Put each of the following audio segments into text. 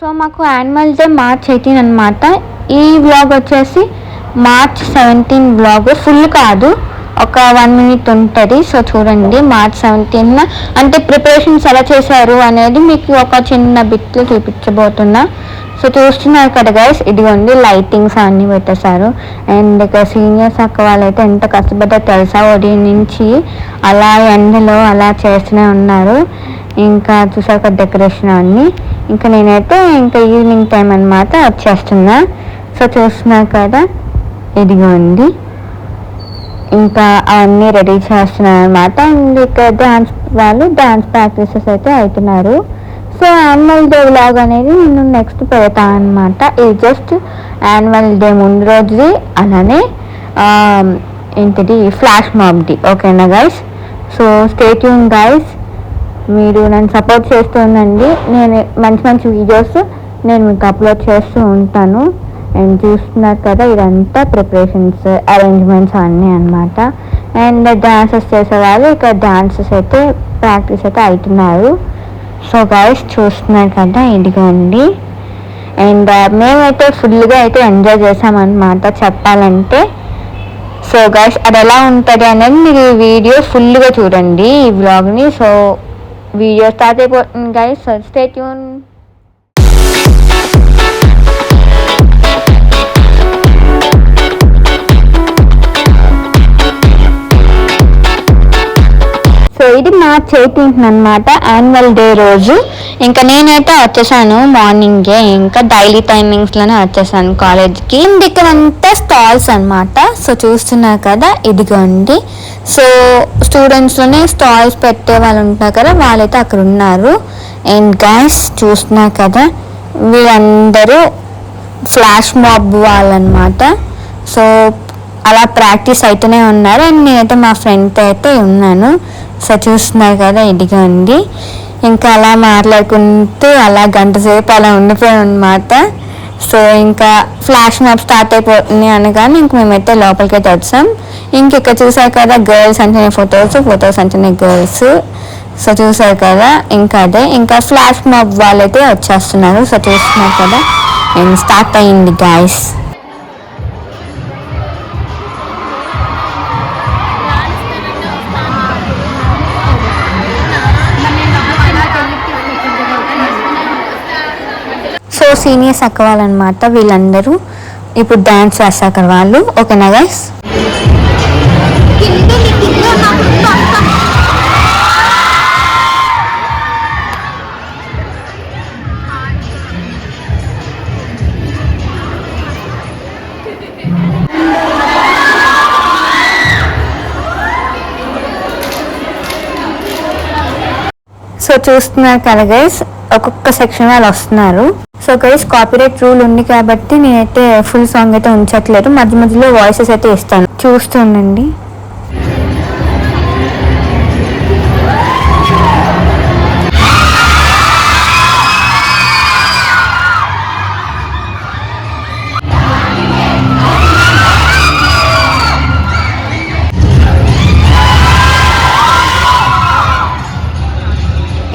So మాకు annual day March 18 అనమాట. ఈ వ్లాగ్ వచ్చేసి March 17 వ్లాగ్, ఫుల్ కాదు, ఒక 1 minute ఉంటుంది. సో చూడండి, March 17 అంటే ప్రిపరేషన్స్ ఎలా చేశారు అనేది మీకు ఒక చిన్న బిట్లో చూపించబోతున్నా. సో చూస్తున్నారు కదా గైస్, ఇదిగోండి లైటింగ్స్ అన్నీ పెట్టేశారు. అండ్ ఇక సీనియర్స్ అక్క వాళ్ళైతే ఎంత కష్టపడ్డారో తెలుసా, ఉదయం నుంచి అలా ఎండలో అలా చేస్తూనే ఉన్నారు. ఇంకా చూసాక డెకరేషన్ అన్నీ. ఇంకా నేనైతే ఇంకా ఈవినింగ్ టైం అనమాట వచ్చేస్తున్నా. సో చూస్తున్నారు కదా, ఇదిగోండి ఇంకా అవన్నీ రెడీ చేస్తున్నారు అనమాట. అండ్ ఇక్కడ వాళ్ళు డాన్స్ ప్రాక్టీసెస్ అయితే అవుతున్నారు. సో యాన్యువల్ డే వ్లాగ్ అనేది నేను నెక్స్ట్ పెడతాను అనమాట. ఇది జస్ట్ యాన్యువల్ డే ముందు రోజుది, అలానే ఏంటిది ఫ్లాష్ మాబ్ది. ఓకేనా guys? So stay tune guys, మీరు నన్ను సపోర్ట్ చేస్తూ ఉండండి. నేను మంచి మంచి వీడియోస్ నేను మీకు అప్లోడ్ చేస్తూ ఉంటాను. అండ్ చూస్తున్నారు కదా, ఇదంతా ప్రిపరేషన్స్ అరేంజ్మెంట్స్ అన్నీ అనమాట. అండ్ డాన్సెస్ చేసేవాళ్ళు ఇక్కడ డాన్సెస్ అయితే ప్రాక్టీస్ అయితే అవుతున్నారు. సో గైస్ చూస్తున్నారు కదా, ఇదిగోండి. అండ్ మేమైతే ఫుల్గా అయితే ఎంజాయ్ చేసామన్నమాట చెప్పాలంటే. సో గైస్ అది ఎలా ఉంటుంది అనేది మీరు ఈ వీడియో ఫుల్గా చూడండి, ఈ వ్లాగ్ని. సో వీడియో స్టార్ట్ అయిపోతుంది guys, so stay tune. So ఇది March 18 అనమాట, యాన్యువల్ డే రోజు. ఇంకా నేనైతే వచ్చేసాను మార్నింగే, ఇంకా డైలీ టైమింగ్స్లోనే వచ్చేసాను కాలేజ్కి. ఇక్కడంతా స్టాల్స్ అనమాట. సో చూస్తున్నారు కదా, ఇదిగోండి. సో స్టూడెంట్స్లోనే స్టాల్స్ పెట్టే వాళ్ళు ఉంటారు కదా, వాళ్ళైతే అక్కడ ఉన్నారు. అండ్ గైస్ చూస్తున్నారు కదా, వీళ్ళందరూ ఫ్లాష్ మాబ్ వాళ్ళనమాట. సో అలా ప్రాక్టీస్ అవుతూనే ఉన్నారు. అండ్ నేనైతే మా ఫ్రెండ్తో అయితే ఉన్నాను. సో చూస్తున్నారు కదా, ఇదిగోండి. ఇంకా అలా మాట్లాడుకుంటూ అలా గంట సేపు అలా ఉండిపోయాం అనమాట. సో ఇంకా ఫ్లాష్ మాబ్ స్టార్ట్ అయిపోతుంది అనగానే ఇంక మేమైతే లోపలికి అయితే వచ్చాం. ఇంక ఇక్కడ చూసారు కదా, గర్ల్స్ అంటేనే ఫొటోస్ అంటేనే గర్ల్స్. సో చూసారు కదా, ఇంకా అదే ఇంకా ఫ్లాష్ మాబ్ వాళ్ళైతే వచ్చేస్తున్నారు. సో చూస్తున్నారు కదా, అండ్ స్టార్ట్ అయ్యింది గాయస్. సో సీనియర్స్ అక్క వాళ్ళు అనమాట, వీళ్ళందరూ ఇప్పుడు డ్యాన్స్ చేస్తారు వాళ్ళు. ఓకేనా గైస్? సో చూస్తున్నారు కదా గైస్, ఒక్కొక్క సెక్షన్ వాళ్ళు వస్తున్నారు. సో గైస్ కాపీరైట్ రూల్ ఉంది కాబట్టి నేనైతే ఫుల్ సాంగ్ అయితే ఉంచట్లేదు, మధ్య మధ్యలో వాయిసెస్ అయితే ఇస్తాను, చూస్తుండండి.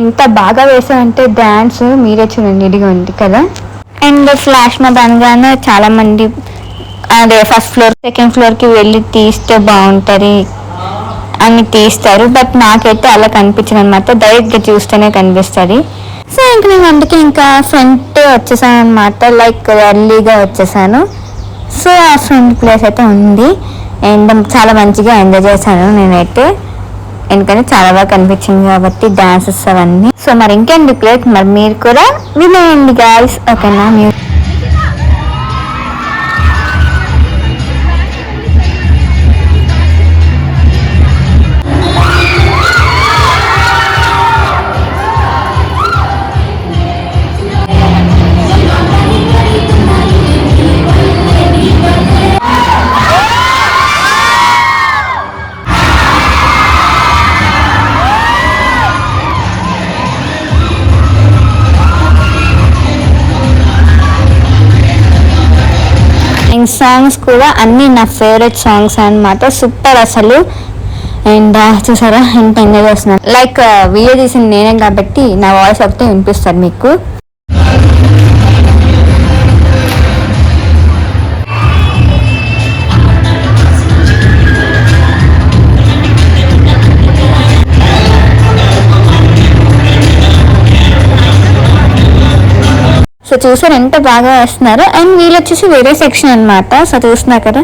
ఎంత బాగా వేసారంటే డ్యాన్స్, మీరే చూడండి, ఇదిగోండి కదా. అండ్ ఫ్లాష్ మాబ్ అనగానే చాలా మంది అదే ఫస్ట్ ఫ్లోర్ సెకండ్ ఫ్లోర్కి వెళ్ళి తీస్తే బాగుంటుంది అని తీస్తారు. బట్ నాకైతే అలా కనిపించింది అనమాట, డైరెక్ట్గా చూస్తేనే కనిపిస్తుంది. సో ఇంక నేను అందుకే ఇంకా ఫ్రంట్ వచ్చేసాను అనమాట, లైక్ ఎర్లీగా వచ్చేసాను. సో ఆ ఫ్రంట్ ప్లేస్ అయితే ఉంది. అండ్ చాలా మంచిగా ఎంజాయ్ చేశాను నేనైతే, ఎందుకంటే చాలా బాగా కనిపించింది కాబట్టి డాన్సెస్ అవన్నీ. సో మరి ఇంకెందుకు లేట్, మరి మీరు కూడా వినేయండి గాయ్స్. ఓకేనా? మీరు సాంగ్స్ కూడా అన్నీ నా ఫేవరెట్ సాంగ్స్ అనమాట, సూపర్ అసలు. అండ్ చూసారా ఎంత ఎంజాయ్ చేస్తున్నాను, లైక్ వీడియో తీసింది నేనే కాబట్టి నా వాయిస్ ఒకటే వినిపిస్తుంది మీకు. సో చూసారు ఎంత బాగా వేస్తున్నారు. అండ్ వీళ్ళు వచ్చేసి వేరే సెక్షన్ అనమాట. సో చూస్తున్నారు కదా.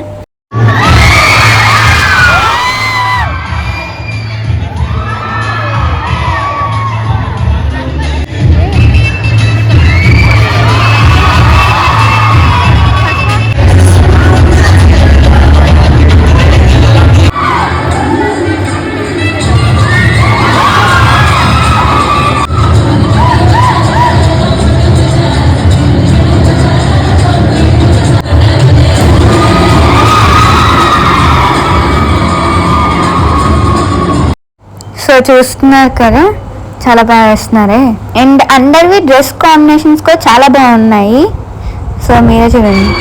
సో చూస్తున్నారు కదా, చాలా బాగా వేస్తున్నారే. అండ్ అందరివి డ్రెస్ కాంబినేషన్స్ కూడా చాలా బాగున్నాయి. సో మీరే చూడండి.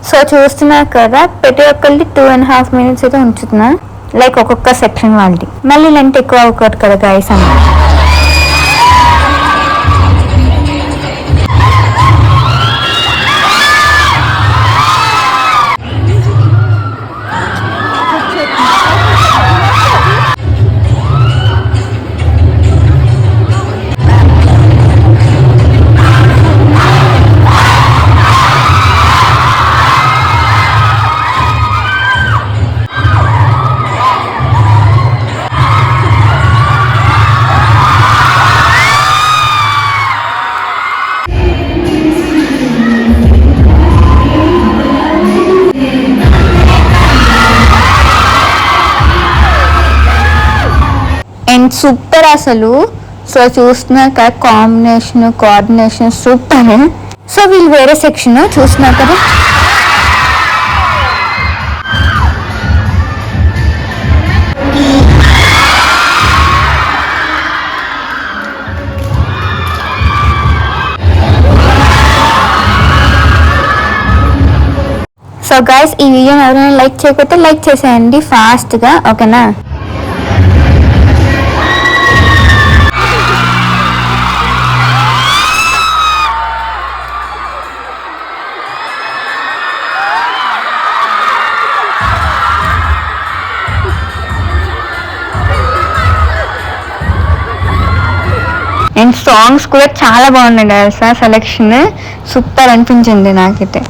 సో చూస్తున్నారు కదా, ప్రతి ఒక్కరికి 2.5 minutes అయితే ఉంచుతున్నా. లైక్ ఒక్కొక్క సెక్షన్ వాళ్ళది. మళ్ళీ లెంత్ ఎక్కువ అవ్వకూడదు కదా గైస్ అన్న. అండ్ సూపర్ అసలు. సో చూస్తున్నారు కదా, కాంబినేషన్ కోఆర్డినేషన్ సూపర్. సో వీళ్ళు వేరే సెక్షన్ చూస్తున్నారు కదా. సో గైస్, ఈ వీడియోని ఎవరైనా లైక్ చేయకపోతే లైక్ చేసేయండి ఫాస్ట్గా, ఓకేనా. అండ్ సాంగ్స్ కూడా చాలా బాగున్నాయి అసలు. సెలెక్షన్ సూపర్ అనిపించింది నాకైతే.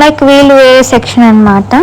లైక్ వీళ్ళు వేరే సెక్షన్ అన్నమాట.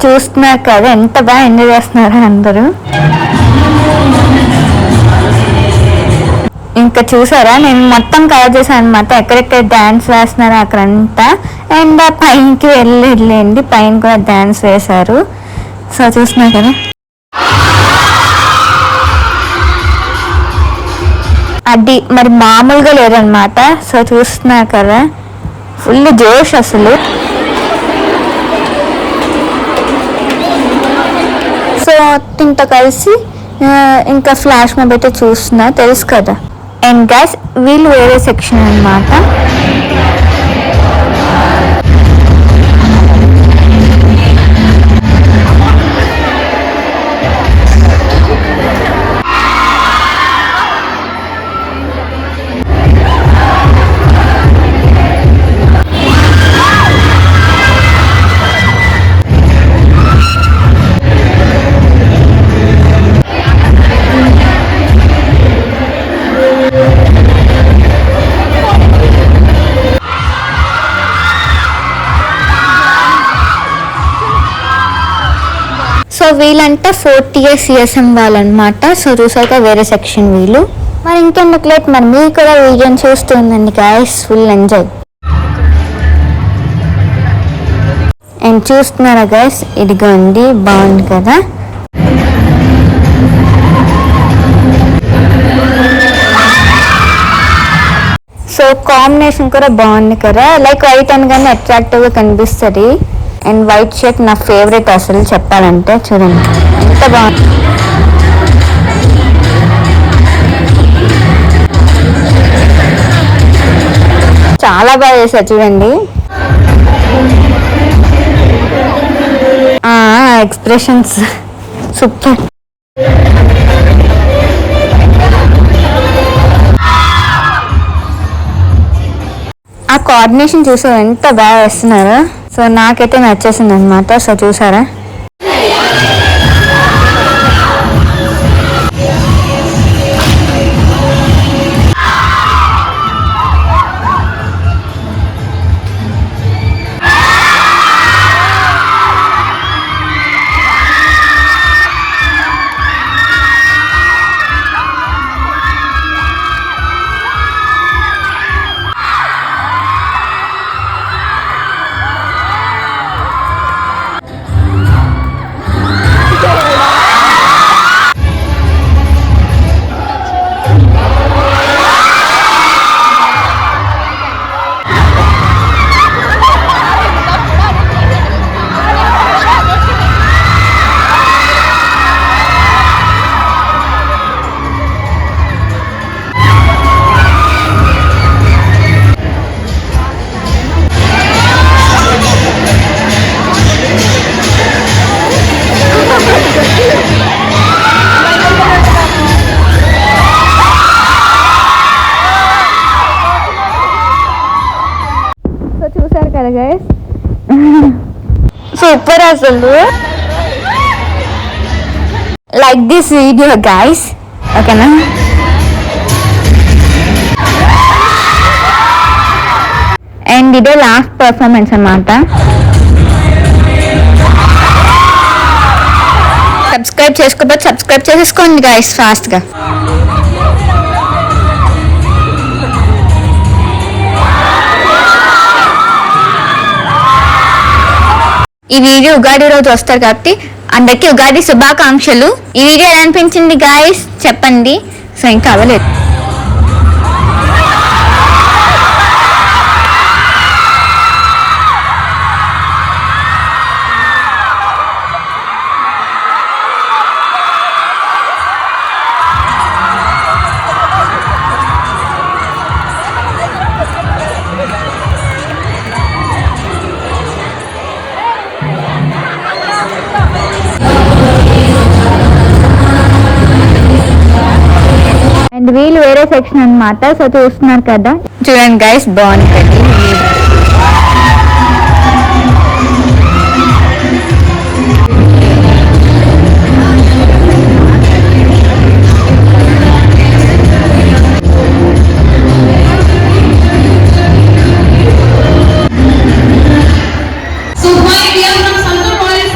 చూస్తున్నారు కదా ఎంత బాగా ఎంజాయ్ చేస్తున్నారు అందరూ. ఇంకా చూసారా నేను మొత్తం కవర్ చేశాను అనమాట, ఎక్కడెక్కడ డ్యాన్స్ వేస్తున్నారో అక్కడంతా. అండ్ పైనకి వెళ్ళండి, పైన కూడా డ్యాన్స్ వేశారు. సో చూస్తున్నారు కదా, అది మరి మామూలుగా లేదనమాట. సో చూస్తున్నారు కదా, ఫుల్ జోష్ అసలు. సో ఇంత కలిసి ఇంకా ఫ్లాష్ మాబ్ అయితే చూస్తున్నా, తెలుసు కదా. అండ్ గైస్ వీళ్ళు వేరే సెక్షన్ అనమాట. సో వీళ్ళంటే 40 years CSM వాళ్ళనమాట. సో చూసాక వేరే సెక్షన్ వీళ్ళు. మరి ఇంకెందుకు లేట్, మరి మీరు కూడా వీడియోని చూస్తుందండి గాయస్, ఫుల్ ఎంజాయ్. అండ్ చూస్తున్నారా గైస్, ఇదిగోండి బాగుంది కదా. సో కాంబినేషన్ కూడా బాగుంది కదా, లైక్ వైట్ అనగానే అట్రాక్టివ్గా కనిపిస్తుంది. అండ్ వైట్ షర్ట్ నా ఫేవరెట్ అసలు చెప్పాలంటే. చూడండి ఎంత బాగుంది. చాలా బాగా చేశారు చూడండి. Expressions super. ఆ కోఆర్డినేషన్ చూసారు ఎంత బాగా వేస్తున్నారు. సో నాకైతే నచ్చేసింది అనమాట. సో చూసారా, చూసారు కదా గైస్, సూపర్ అసలు. లైక్ దిస్ వీడియో గైస్, ఓకేనా. అండ్ ఇదే లాస్ట్ పర్ఫార్మెన్స్ అన్నమాట. సబ్స్క్రైబ్ చేసుకోకపోతే సబ్స్క్రైబ్ చేసేసుకోండి గైస్ ఫాస్ట్గా. ఈ వీడియో ఉగాది రోజు వస్తారు కాబట్టి అందరికీ ఉగాది శుభాకాంక్షలు. ఈ వీడియో ఎలా అనిపించింది గాయస్ చెప్పండి. సో ఇంకా అవ్వలేదు. అండ్ వీళ్ళు వేరే సెక్షన్ అన్నమాట. సో చూస్తున్నారు కదా, చూడండి గైస్ బాగుంటుంది. So, hi, we are from Santur College,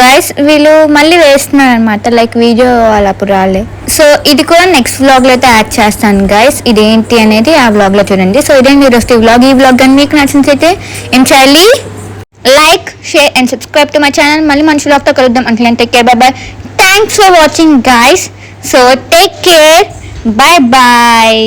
guys వీళ్ళు మళ్ళీ వేస్తున్నారు అనమాట, లైక్ వీడియో వాళ్ళు అప్పుడు రాలే. సో ఇది కూడా నెక్స్ట్ వ్లాగ్లో అయితే యాడ్ చేస్తాను గైస్, ఇదేంటి అనేది ఆ వ్లాగ్లో చూడండి. సో ఇదేంటి ఈరోజు వ్లాగ్. ఈ వ్లాగ్ కానీ మీకు నచ్చినట్లయితే ఏం చేయాలి, like, share and subscribe to my channel. మళ్ళీ మంచి వ్లాగ్తో కలుద్దాం. అంటే take care, bye bye. Thanks for watching guys. So take care, bye bye.